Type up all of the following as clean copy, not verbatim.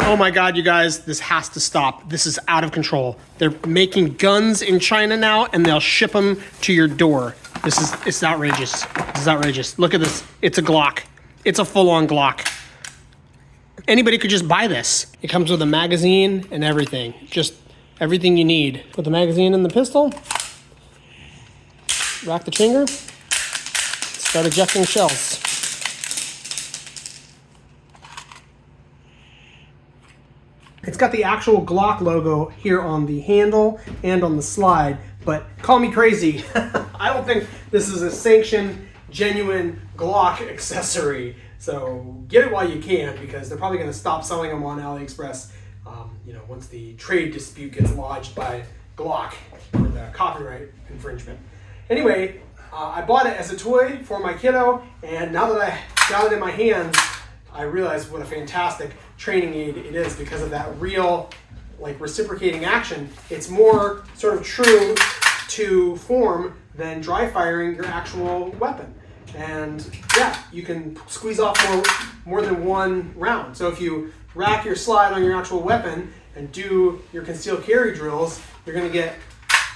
Oh my God, you guys, this has to stop. This is out of control. They're making guns in China now and they'll ship them to your door. It's outrageous. This is outrageous. Look at this. It's a Glock. It's a full-on Glock. Anybody could just buy this. It comes with a magazine and everything. Just everything you need. Put the magazine in the pistol. Rack the trigger. Start ejecting shells. It's got the actual Glock logo here on the handle and on the slide, but call me crazy. I don't think this is a sanctioned, genuine Glock accessory. So get it while you can, because they're probably going to stop selling them on AliExpress, once the trade dispute gets lodged by Glock for the copyright infringement. Anyway, I bought it as a toy for my kiddo, and now that I got it in my hands, I realized what a fantastic training aid it is because of that real, reciprocating action. It's more sort of true to form than dry firing your actual weapon. And yeah, you can squeeze off more than one round. So if you rack your slide on your actual weapon and do your concealed carry drills, you're gonna get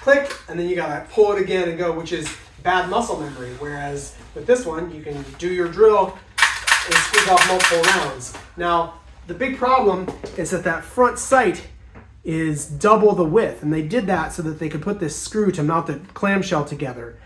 click, and then you gotta pull it again and go, which is bad muscle memory. Whereas with this one, you can do your drill and squeeze off multiple rounds. Now, the big problem is that front sight is double the width, and they did that so that they could put this screw to mount the clamshell together.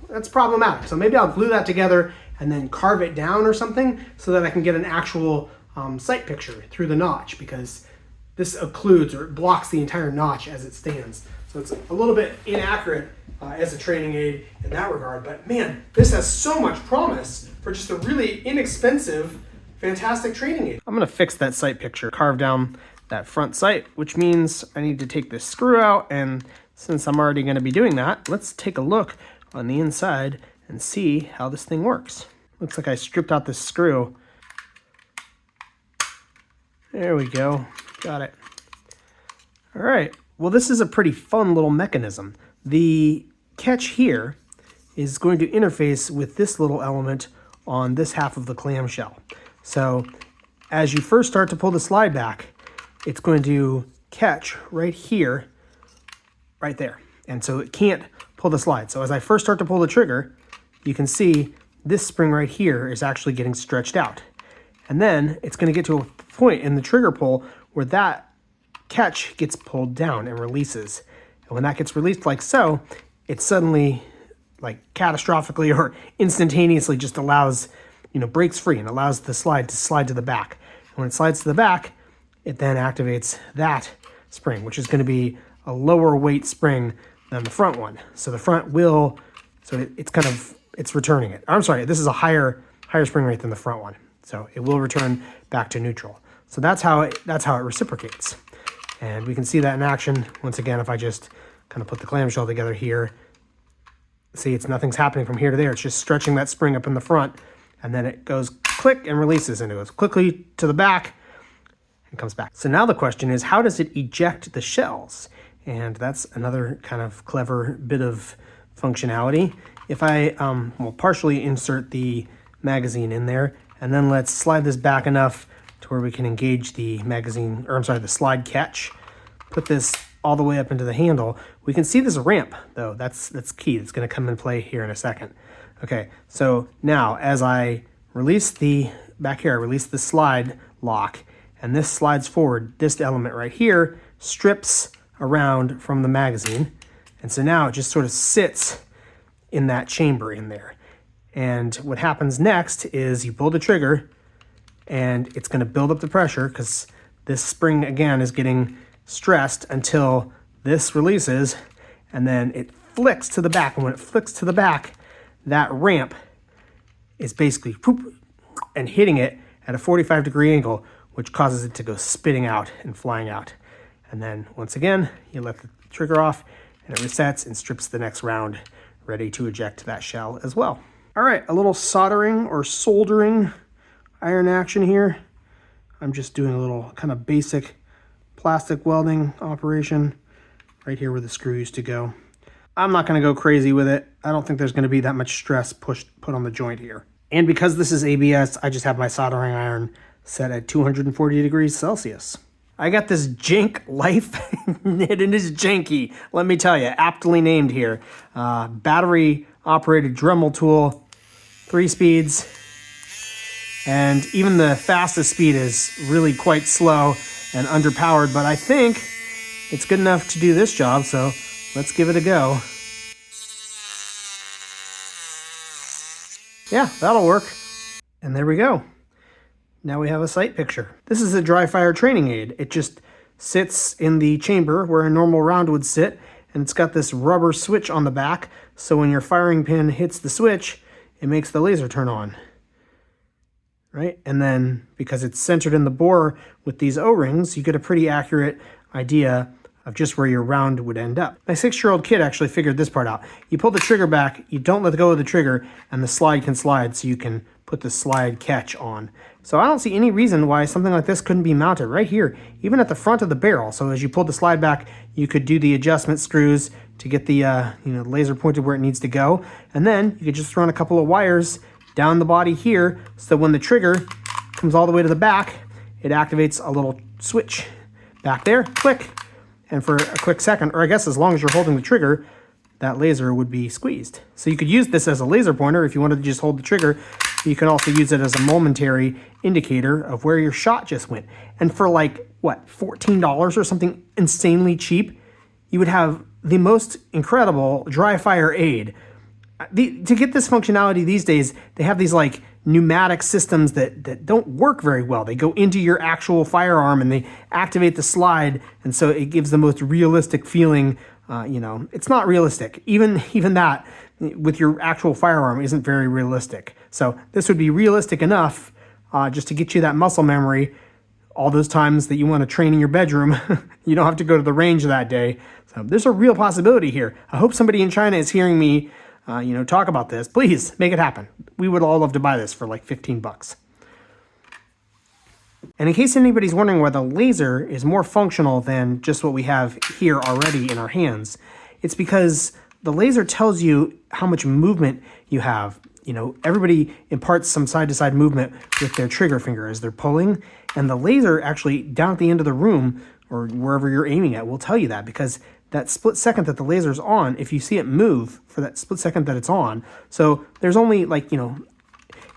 That's problematic. So maybe I'll glue that together and then carve it down or something so that I can get an actual sight picture through the notch, because this occludes or blocks the entire notch as it stands. So it's a little bit inaccurate as a training aid in that regard. But man, this has so much promise for just a really inexpensive, fantastic training aid. I'm gonna fix that sight picture, carve down that front sight, which means I need to take this screw out. And since I'm already gonna be doing that, let's take a look on the inside and see how this thing works. Looks like I stripped out this screw. There we go, got it. All right, well, this is a pretty fun little mechanism. The catch here is going to interface with this little element on this half of the clamshell. So as you first start to pull the slide back, it's going to catch right here, right there. And so it can't pull the slide. So as I first start to pull the trigger, you can see this spring right here is actually getting stretched out. And then it's going to get to a point in the trigger pull where that catch gets pulled down and releases. And when that gets released like so, it suddenly, catastrophically or instantaneously just allows, breaks free and allows the slide to slide to the back. And when it slides to the back, it then activates that spring, which is going to be a lower weight spring than the front one. So the front will, it's returning it. I'm sorry, this is a higher spring rate than the front one. So it will return back to neutral. So that's how it reciprocates. And we can see that in action. Once again, if I just kind of put the clamshell together here, see, nothing's happening from here to there. It's just stretching that spring up in the front, and then it goes click and releases, and it goes quickly to the back and comes back. So now the question is, how does it eject the shells? And that's another kind of clever bit of functionality. If I will partially insert the magazine in there, and then let's slide this back enough to where we can engage the the slide catch. Put this all the way up into the handle. We can see this ramp though. That's key. It's going to come in play here in a second. Okay, so now as I release the slide lock, and this slides forward, this element right here strips around from the magazine. And so now it just sort of sits in that chamber in there. And what happens next is you pull the trigger, and it's going to build up the pressure because this spring again is getting stressed until this releases, and then it flicks to the back. And when it flicks to the back, that ramp is basically poop and hitting it at a 45-degree angle, which causes it to go spitting out and flying out. And then once again, you let the trigger off and it resets and strips the next round, ready to eject that shell as well. All right, a little soldering or soldering iron action here. I'm just doing a little kind of basic plastic welding operation right here where the screw used to go. I'm not going to go crazy with it. I don't think there's going to be that much stress put on the joint here. And because this is ABS, I just have my soldering iron set at 240 degrees Celsius. I got this jank life, and it is janky, let me tell you, aptly named here. Battery operated Dremel tool, 3 speeds, and even the fastest speed is really quite slow and underpowered, but I think it's good enough to do this job, so let's give it a go. Yeah, that'll work. And there we go. Now we have a sight picture. This is a dry fire training aid. It just sits in the chamber where a normal round would sit, and it's got this rubber switch on the back, so when your firing pin hits the switch, it makes the laser turn on. Right? And then, because it's centered in the bore with these O-rings, you get a pretty accurate idea of just where your round would end up. My 6-year-old kid actually figured this part out. You pull the trigger back, you don't let go of the trigger, and the slide can slide, so you can put the slide catch on. So I don't see any reason why something like this couldn't be mounted right here, even at the front of the barrel. So as you pull the slide back, you could do the adjustment screws to get the laser pointed where it needs to go. And then you could just run a couple of wires down the body here, so when the trigger comes all the way to the back, it activates a little switch back there, click, and for a quick second, or I guess as long as you're holding the trigger, that laser would be squeezed. So you could use this as a laser pointer if you wanted to just hold the trigger. You can also use it as a momentary indicator of where your shot just went. And for like, what, $14 or something insanely cheap, you would have the most incredible dry fire aid. To get this functionality these days, they have these like pneumatic systems that don't work very well. They go into your actual firearm and they activate the slide, and so it gives the most realistic feeling. It's not realistic. Even that with your actual firearm isn't very realistic. So this would be realistic enough just to get you that muscle memory all those times that you want to train in your bedroom. You don't have to go to the range that day. So there's a real possibility here. I hope somebody in China is hearing me talk about this. Please make it happen. We would all love to buy this for like 15 bucks. And in case anybody's wondering why the laser is more functional than just what we have here already in our hands, it's because the laser tells you how much movement you have. Everybody imparts some side-to-side movement with their trigger finger as they're pulling, and the laser actually down at the end of the room or wherever you're aiming at will tell you that, because that split second that the laser's on, if you see it move for that split second that it's on, so there's only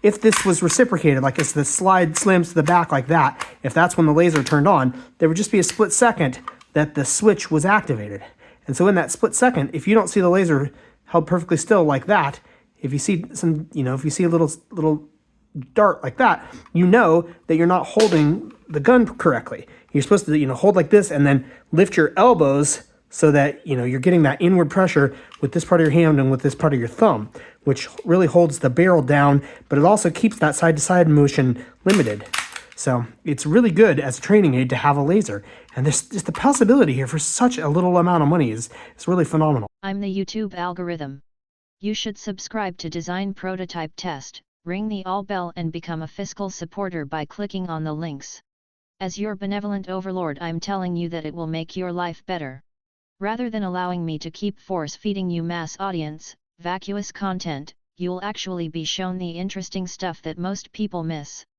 if this was reciprocated, like as the slide slams to the back like that, if that's when the laser turned on, there would just be a split second that the switch was activated. And so in that split second, if you don't see the laser held perfectly still like that, if you see if you see a little dart like that, you know that you're not holding the gun correctly. You're supposed to hold like this and then lift your elbows so that you're getting that inward pressure with this part of your hand and with this part of your thumb, which really holds the barrel down, but it also keeps that side-to-side motion limited. So it's really good as a training aid to have a laser, and there's just the possibility here for such a little amount of money is really phenomenal. I'm the YouTube algorithm. You should subscribe to Design Prototype Test, ring the all bell and become a fiscal supporter by clicking on the links. As your benevolent overlord, I'm telling you that it will make your life better. Rather than allowing me to keep force-feeding you mass audience, vacuous content, you'll actually be shown the interesting stuff that most people miss.